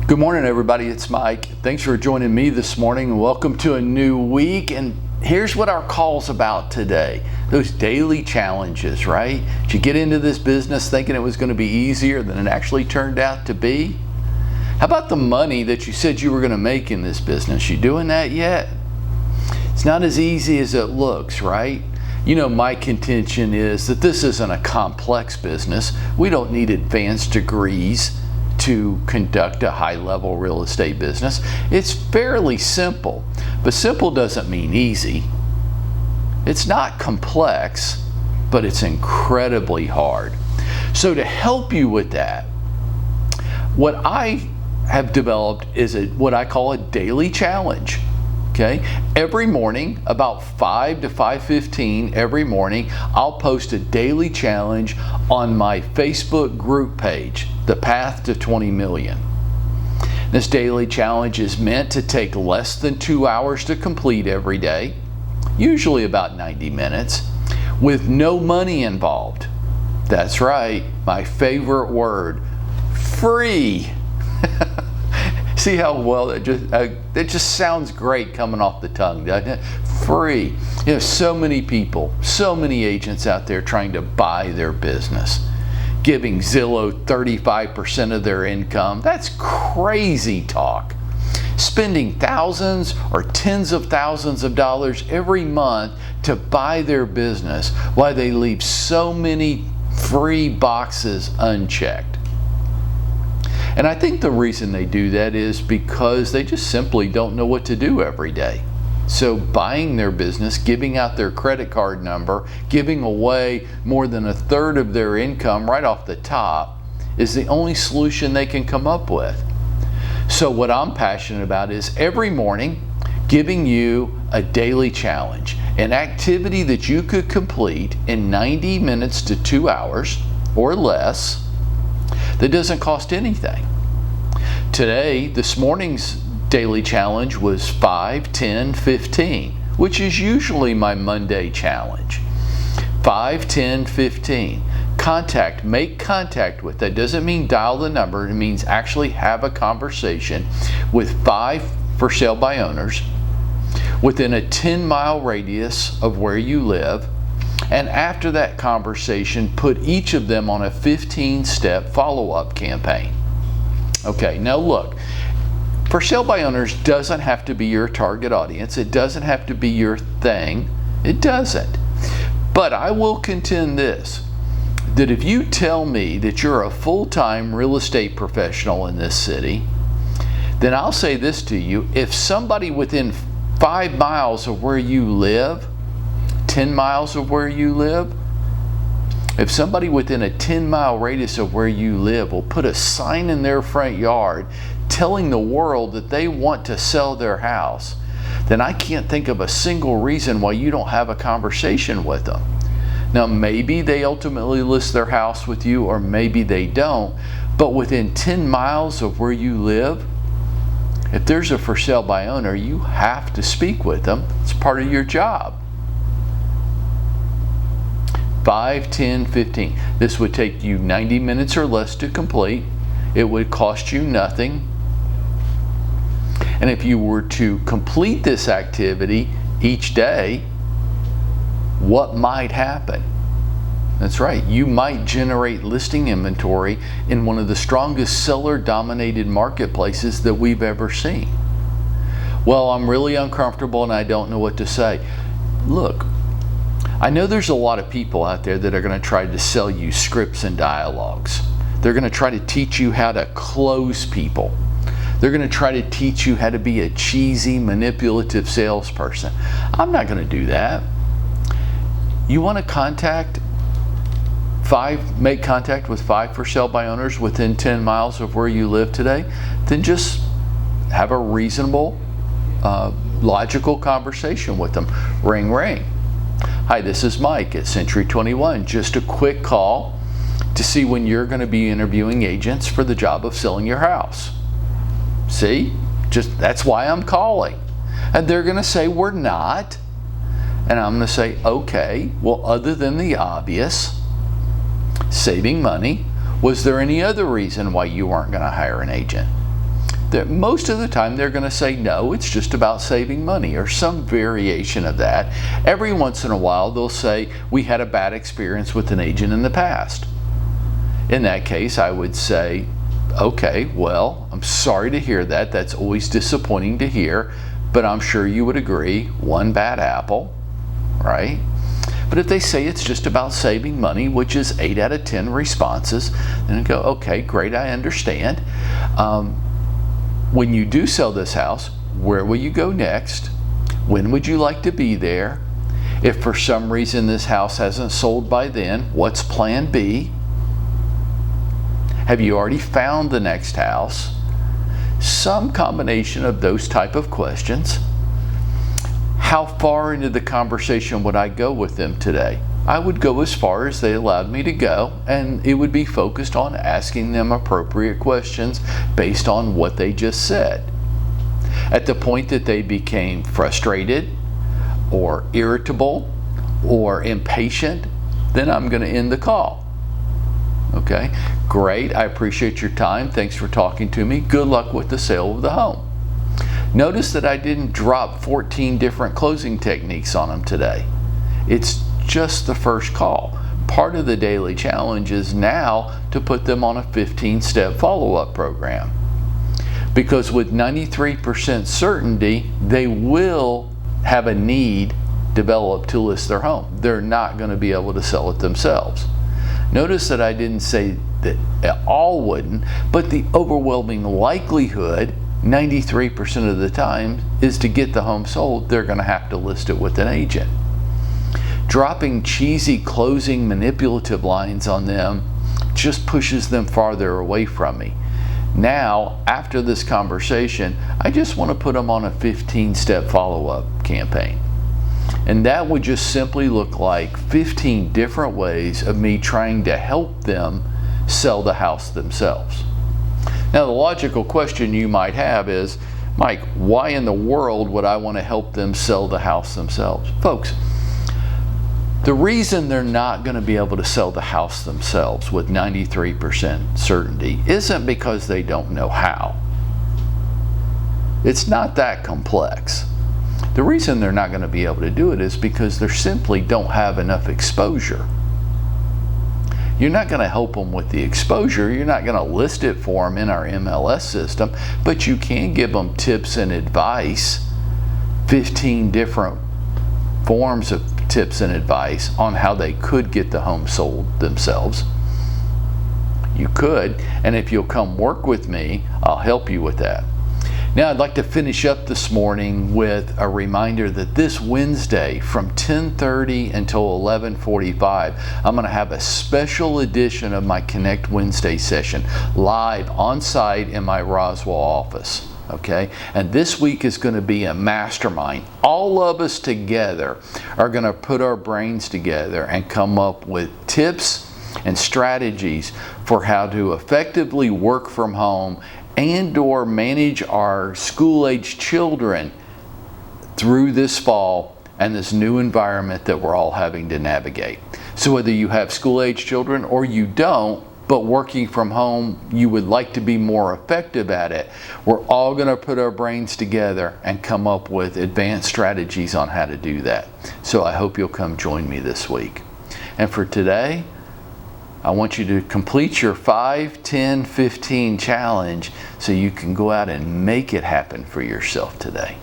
Good morning, everybody. It's Mike. Thanks for joining me this morning and welcome to a new week. And here's what our call's about today. Those daily challenges, right? Did you get into this business thinking it was going to be easier than it actually turned out to be? How about the money that you said you were going to make in this business? You doing that yet? It's not as easy as it looks, right? You know, my contention is that this isn't a complex business. We don't need advanced degrees to conduct a high-level real estate business. It's fairly simple, but simple doesn't mean easy. It's not complex, but it's incredibly hard. So to help you with that, what I have developed is what I call a daily challenge. Okay, every morning about 5 to 5:15 every morning, I'll post a daily challenge on my Facebook group page, The Path to 20 Million. This daily challenge is meant to take less than 2 hours to complete every day, usually about 90 minutes, with no money involved. That's right, my favorite word, free. See how well it just sounds great coming off the tongue, doesn't it? Free. You know, so many people, so many agents out there trying to buy their business, giving Zillow 35% of their income. That's crazy talk. Spending thousands or tens of thousands of dollars every month to buy their business while they leave so many free boxes unchecked. And I think the reason they do that is because they just simply don't know what to do every day. So buying their business, giving out their credit card number, giving away more than a third of their income right off the top is the only solution they can come up with. So what I'm passionate about is every morning giving you a daily challenge, an activity that you could complete in 90 minutes to 2 hours or less that doesn't cost anything. Today, this morning's daily challenge was 5, 10, 15, which is usually my Monday challenge. 5, 10, 15. Make contact with. That doesn't mean dial the number. It means actually have a conversation with 5 for sale by owners within a 10-mile radius of where you live. And after that conversation, put each of them on a 15-step follow-up campaign. Okay, now look, for sale by owners doesn't have to be your target audience. It doesn't have to be your thing. It doesn't. But I will contend this, that if you tell me that you're a full-time real estate professional in this city, then I'll say this to you. If somebody within 5 miles of where you live, 10 miles of where you live, if somebody within a 10-mile radius of where you live will put a sign in their front yard telling the world that they want to sell their house, then I can't think of a single reason why you don't have a conversation with them. Now, maybe they ultimately list their house with you, or maybe they don't, but within 10 miles of where you live, if there's a for sale by owner, you have to speak with them. It's part of your job. 5, 10, 15. This would take you 90 minutes or less to complete. It would cost you nothing. And if you were to complete this activity each day, what might happen? That's right, you might generate listing inventory in one of the strongest seller-dominated marketplaces that we've ever seen. Well, I'm really uncomfortable and I don't know what to say. Look, I know there's a lot of people out there that are going to try to sell you scripts and dialogues. They're going to try to teach you how to close people. They're going to try to teach you how to be a cheesy, manipulative salesperson. I'm not going to do that. You want to make contact with 5 for sale by owners within 10 miles of where you live today, then just have a reasonable, logical conversation with them. Ring, ring. Hi, this is Mike at Century 21. Just a quick call to see when you're going to be interviewing agents for the job of selling your house. See? That's why I'm calling. And they're going to say, we're not. And I'm going to say, okay, well, other than the obvious, saving money, was there any other reason why you weren't going to hire an agent? Most of the time they're going to say, no, it's just about saving money, or some variation of that. Every once in a while they'll say, we had a bad experience with an agent in the past. In that case, I would say, okay, well, I'm sorry to hear that. That's always disappointing to hear, but I'm sure you would agree, one bad apple, right? But if they say it's just about saving money, which is 8 out of 10 responses, then I go, okay, great, I understand. When you do sell this house, where will you go next? When would you like to be there? If for some reason this house hasn't sold by then, what's plan B? Have you already found the next house? Some combination of those type of questions. How far into the conversation would I go with them today? I would go as far as they allowed me to go, and it would be focused on asking them appropriate questions based on what they just said. At the point that they became frustrated or irritable or impatient, then I'm going to end the call. Okay, great, I appreciate your time. Thanks for talking to me. Good luck with the sale of the home. Notice that I didn't drop 14 different closing techniques on them today. It's just the first call. Part of the daily challenge is now to put them on a 15-step follow-up program. Because with 93% certainty, they will have a need developed to list their home. They're not going to be able to sell it themselves. Notice that I didn't say that all wouldn't, but the overwhelming likelihood, 93% of the time, is to get the home sold, they're going to have to list it with an agent. Dropping cheesy closing manipulative lines on them just pushes them farther away from me. Now, after this conversation, I just want to put them on a 15-step follow-up campaign. And that would just simply look like 15 different ways of me trying to help them sell the house themselves. Now, the logical question you might have is, Mike, why in the world would I want to help them sell the house themselves? Folks, the reason they're not going to be able to sell the house themselves with 93% certainty isn't because they don't know how. It's not that complex. The reason they're not going to be able to do it is because they simply don't have enough exposure. You're not going to help them with the exposure. You're not going to list it for them in our MLS system, but you can give them tips and advice, 15 different forms of tips and advice on how they could get the home sold themselves. You could, and if you'll come work with me, I'll help you with that. Now, I'd like to finish up this morning with a reminder that this Wednesday from 10:30 until 11:45, I'm going to have a special edition of my Connect Wednesday session live on site in my Roswell office. Okay, and this week is going to be a mastermind. All of us together are going to put our brains together and come up with tips and strategies for how to effectively work from home and or manage our school-age children through this fall and this new environment that we're all having to navigate. So whether you have school-age children or you don't, but working from home, you would like to be more effective at it, we're all going to put our brains together and come up with advanced strategies on how to do that. So I hope you'll come join me this week. And for today, I want you to complete your 5, 10, 15 challenge so you can go out and make it happen for yourself today.